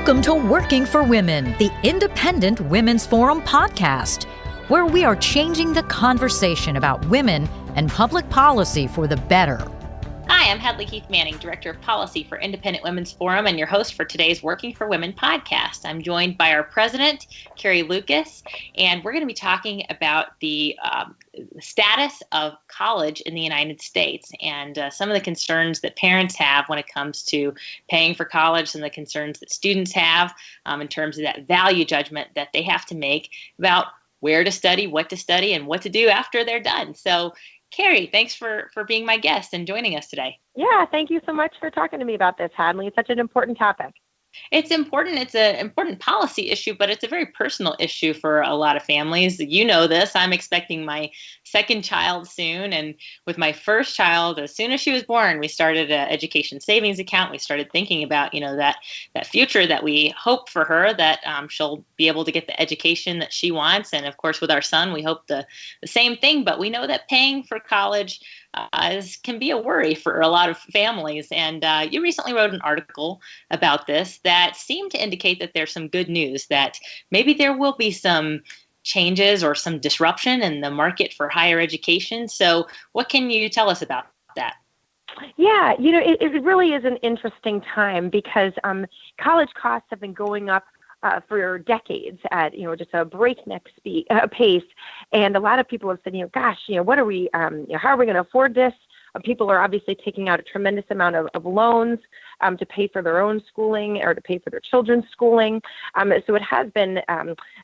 Welcome to Working for Women, the Independent Women's Forum podcast, where we are changing the conversation about women and public policy for the better. Hi, I'm Hadley Keith Manning, Director of Policy for Independent Women's Forum and your host for today's Working for Women podcast. I'm joined by our president, Carrie Lukas, and we're going to be talking about the status of college in the United States and some of the concerns that parents have when it comes to paying for college and the concerns that students have in terms of that value judgment that they have to make about where to study, what to study, and what to do after they're done. So Carrie, thanks for being my guest and joining us today. Yeah, thank you so much for talking to me about this, Hadley. It's such an important topic. It's important. It's an important policy issue, but it's a very personal issue for a lot of families. You know this. I'm expecting my second child soon. And with my first child, as soon as she was born, we started an education savings account. We started thinking about, that future that we hope for her, that she'll be able to get the education that she wants. And of course, with our son, we hope the same thing. But we know that paying for college can be a worry for a lot of families. And you recently wrote an article about this that seemed to indicate that there's some good news, that maybe there will be some changes or some disruption in the market for higher education. So what can you tell us about that? Yeah, it really is an interesting time because college costs have been going up for decades at, just a breakneck pace. And a lot of people have said, gosh, what are we, how are we going to afford this? People are obviously taking out a tremendous amount of loans to pay for their own schooling or to pay for their children's schooling. So it has been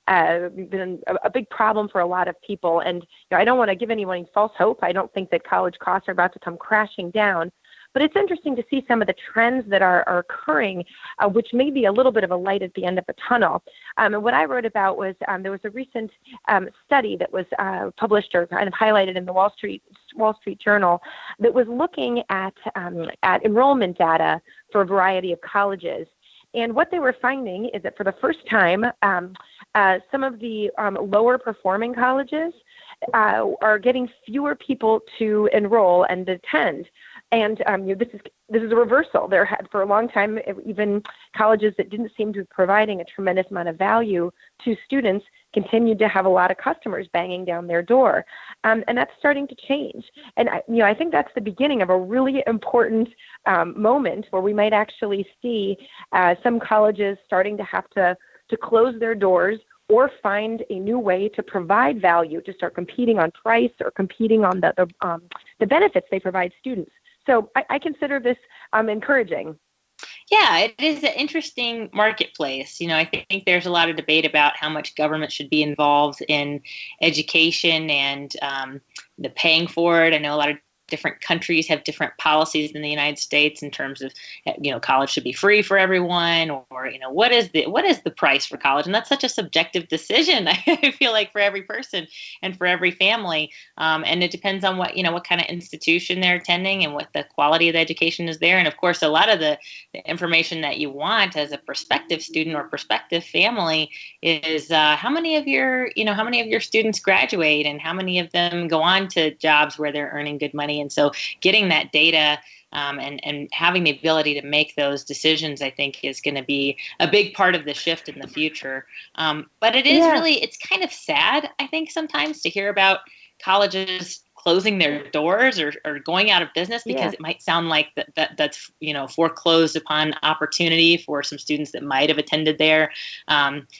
a big problem for a lot of people. And I don't want to give anyone false hope. I don't think that college costs are about to come crashing down. But it's interesting to see some of the trends that are occurring, which may be a little bit of a light at the end of the tunnel. And what I wrote about was there was a recent study that was published or kind of highlighted in the Wall Street Journal that was looking at enrollment data for a variety of colleges. And what they were finding is that for the first time, some of the lower performing colleges are getting fewer people to enroll and attend. And this is a reversal. There had for a long time, even colleges that didn't seem to be providing a tremendous amount of value to students continued to have a lot of customers banging down their door, and that's starting to change. And I think that's the beginning of a really important moment where we might actually see some colleges starting to have to close their doors or find a new way to provide value, to start competing on price or competing on the benefits they provide students. So I consider this encouraging. Yeah, it is an interesting marketplace. I think there's a lot of debate about how much government should be involved in education and the paying for it. I know a lot of different countries have different policies in the United States in terms of, college should be free for everyone, or what is the price for college? And that's such a subjective decision, I feel like, for every person and for every family. And it depends on what kind of institution they're attending and what the quality of the education is there. And of course, a lot of the information that you want as a prospective student or prospective family is how many of your students graduate and how many of them go on to jobs where they're earning good money. And so getting that data and having the ability to make those decisions, I think, is going to be a big part of the shift in the future. But it is it's kind of sad, I think, sometimes to hear about colleges closing their doors or going out of business because it might sound like that's foreclosed upon opportunity for some students that might have attended there.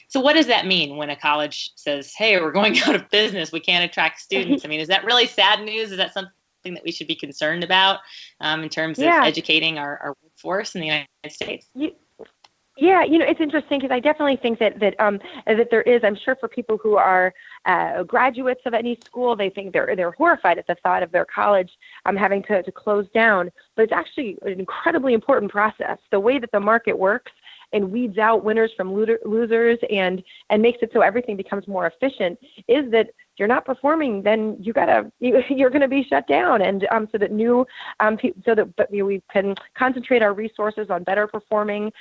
So what does that mean when a college says, hey, we're going out of business, we can't attract students? I mean, is that really sad news? Is that something that we should be concerned about in terms of educating our workforce in the United States? Yeah, it's interesting because I definitely think that there is. I'm sure for people who are graduates of any school, they think they're horrified at the thought of their college having to close down. But it's actually an incredibly important process. The way that the market works and weeds out winners from losers and makes it so everything becomes more efficient is that if you're not performing, then you're going to be shut down, and so that we can concentrate our resources on better performing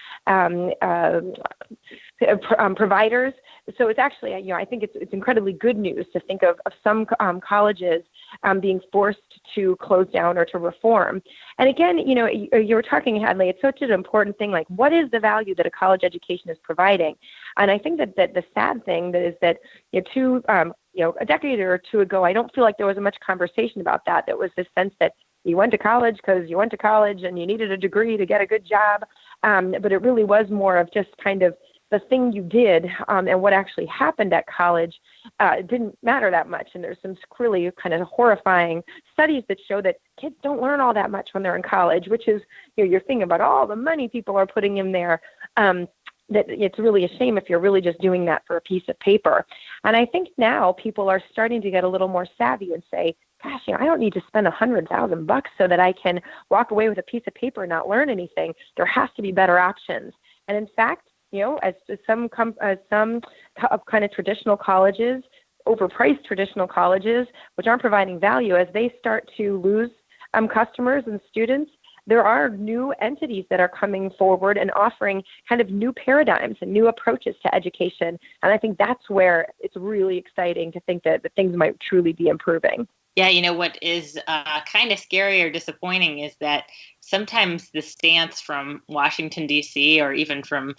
providers. So it's actually, I think it's incredibly good news to think of some colleges being forced to close down or to reform. And again, you were talking, Hadley, it's such an important thing, like what is the value that a college education is providing? And I think that the sad thing that is that a decade or two ago, I don't feel like there was much conversation about that. There was this sense that you went to college because you went to college and you needed a degree to get a good job. But it really was more of just kind of the thing you did and what actually happened at college didn't matter that much. And there's some really kind of horrifying studies that show that kids don't learn all that much when they're in college, which is, you're thinking about all the money people are putting in there. That it's really a shame if you're really just doing that for a piece of paper. And I think now people are starting to get a little more savvy and say, gosh, I don't need to spend $100,000 so that I can walk away with a piece of paper and not learn anything. There has to be better options. And in fact, as some kind of traditional colleges, overpriced traditional colleges, which aren't providing value, as they start to lose customers and students, there are new entities that are coming forward and offering kind of new paradigms and new approaches to education. And I think that's where it's really exciting to think that things might truly be improving. Yeah, what is kind of scary or disappointing is that sometimes the stance from Washington, D.C., or even from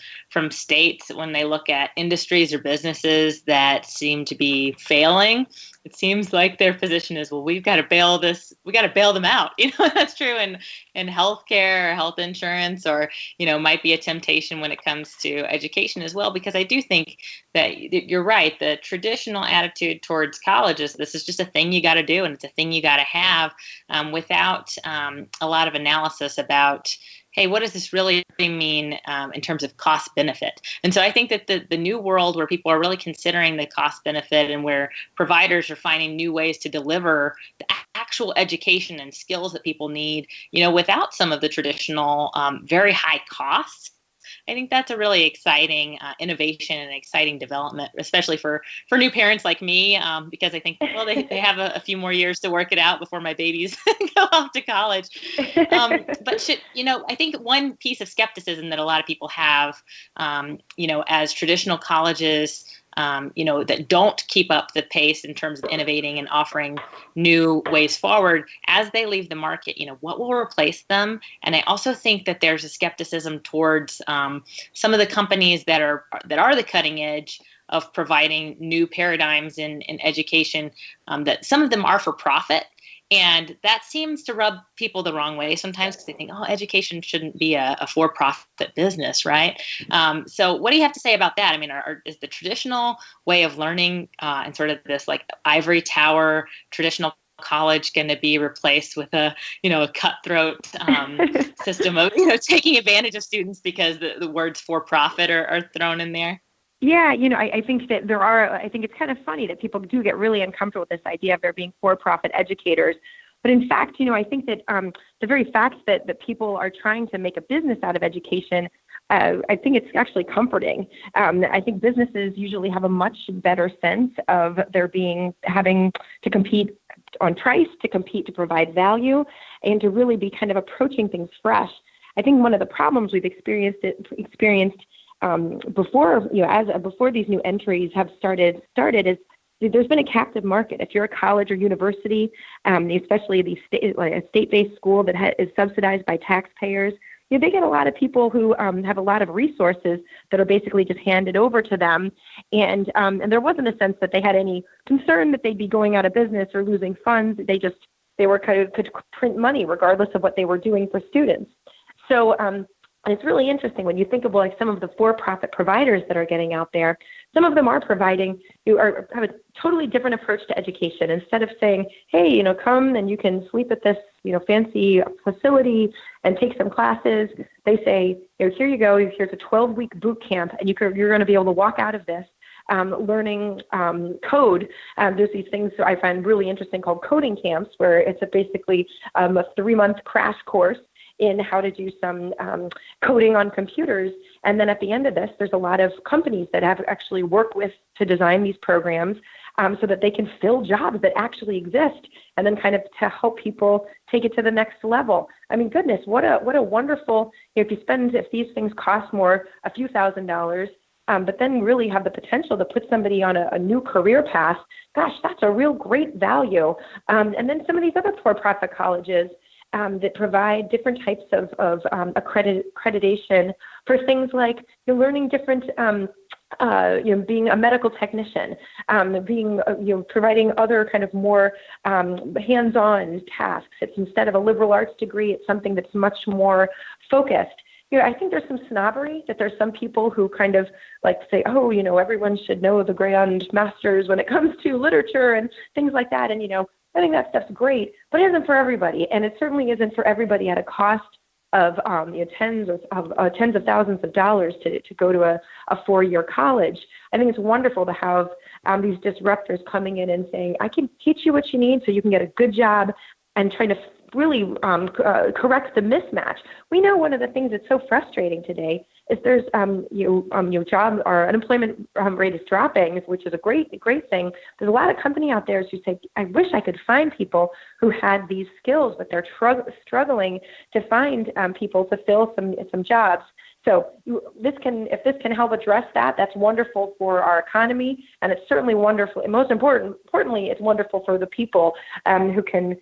states, when they look at industries or businesses that seem to be failing, it seems like their position is, well, we got to bail them out. That's true in healthcare or health insurance, or, might be a temptation when it comes to education as well, because I do think that you're right. The traditional attitude towards college is this is just a thing you got to do, and it's a thing you got to have without a lot of analysis about, hey, what does this really mean in terms of cost benefit? And so I think that the new world where people are really considering the cost benefit and where providers are finding new ways to deliver the actual education and skills that people need, without some of the traditional very high costs, I think that's a really exciting innovation and exciting development, especially for new parents like me, because I think, well, they have a few more years to work it out before my babies go off to college. But I think one piece of skepticism that a lot of people have, as traditional colleges, that don't keep up the pace in terms of innovating and offering new ways forward as they leave the market, what will replace them? And I also think that there's a skepticism towards some of the companies that are the cutting edge of providing new paradigms in education, that some of them are for profit. And that seems to rub people the wrong way sometimes, because they think, education shouldn't be a for-profit business, right? So what do you have to say about that? I mean, is the traditional way of learning and sort of this like ivory tower traditional college going to be replaced with a cutthroat system of taking advantage of students because the words for-profit are thrown in there? Yeah, I think that I think it's kind of funny that people do get really uncomfortable with this idea of there being for-profit educators. But in fact, I think that the very fact that people are trying to make a business out of education, I think it's actually comforting. I think businesses usually have a much better sense of having to compete on price, to compete to provide value, and to really be kind of approaching things fresh. I think one of the problems we've experienced before these new entries have started is there's been a captive market. If you're a college or university, especially a state-based school that is subsidized by taxpayers, they get a lot of people who have a lot of resources that are basically just handed over to them. And there wasn't a sense that they had any concern that they'd be going out of business or losing funds. They were could print money regardless of what they were doing for students. So it's really interesting when you think of some of the for-profit providers that are getting out there. Some of them are have a totally different approach to education. Instead of saying, hey, come and you can sleep at this, fancy facility and take some classes, they say, here you go. Here's a 12-week boot camp, and you're going to be able to walk out of this learning code. There's these things I find really interesting called coding camps, where it's basically a 3-month crash course in how to do some coding on computers. And then at the end of this, there's a lot of companies that have actually worked with to design these programs so that they can fill jobs that actually exist, and then kind of to help people take it to the next level. I mean, goodness, what a wonderful, if these things cost more, a few $1,000s, but then really have the potential to put somebody on a new career path, gosh, that's a real great value. And then some of these other for-profit colleges that provide different types of accreditation for things like learning different, being a medical technician, providing other kind of more hands-on tasks. It's instead of a liberal arts degree, it's something that's much more focused. I think there's some snobbery that there's some people who kind of like to say, oh, everyone should know the grand masters when it comes to literature and things like that. And, I think that stuff's great, but it isn't for everybody. And it certainly isn't for everybody at a cost of tens of thousands of dollars to go to a 4-year college. I think it's wonderful to have these disruptors coming in and saying, I can teach you what you need so you can get a good job, and trying to really correct the mismatch. We know one of the things that's so frustrating today is there's job or unemployment rate is dropping, which is a great thing. There's a lot of company out there who say, I wish I could find people who had these skills, but they're struggling to find people to fill some jobs. So if this can help address that, that's wonderful for our economy, and it's certainly wonderful. And most importantly, it's wonderful for the people who can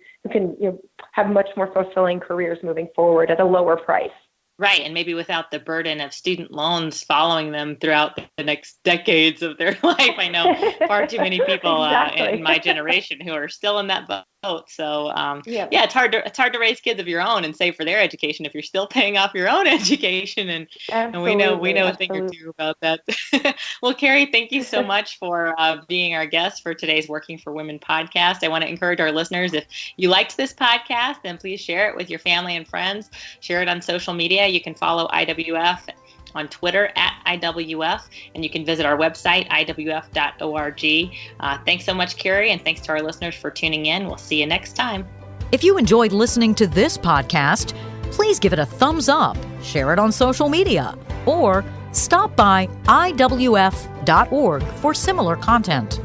have much more fulfilling careers moving forward at a lower price. Right, and maybe without the burden of student loans following them throughout the next decades of their life. I know far too many people in my generation who are still in that boat. So it's hard to raise kids of your own and save for their education if you're still paying off your own education. And we know a thing or two about that. Well, Carrie, thank you so much for being our guest for today's Working for Women podcast. I want to encourage our listeners, if you liked this podcast, then please share it with your family and friends. Share it on social media. You can follow IWF on Twitter @IWF, and you can visit our website, iwf.org. Thanks so much, Carrie, and thanks to our listeners for tuning in. We'll see you next time. If you enjoyed listening to this podcast, please give it a thumbs up, share it on social media, or stop by iwf.org for similar content.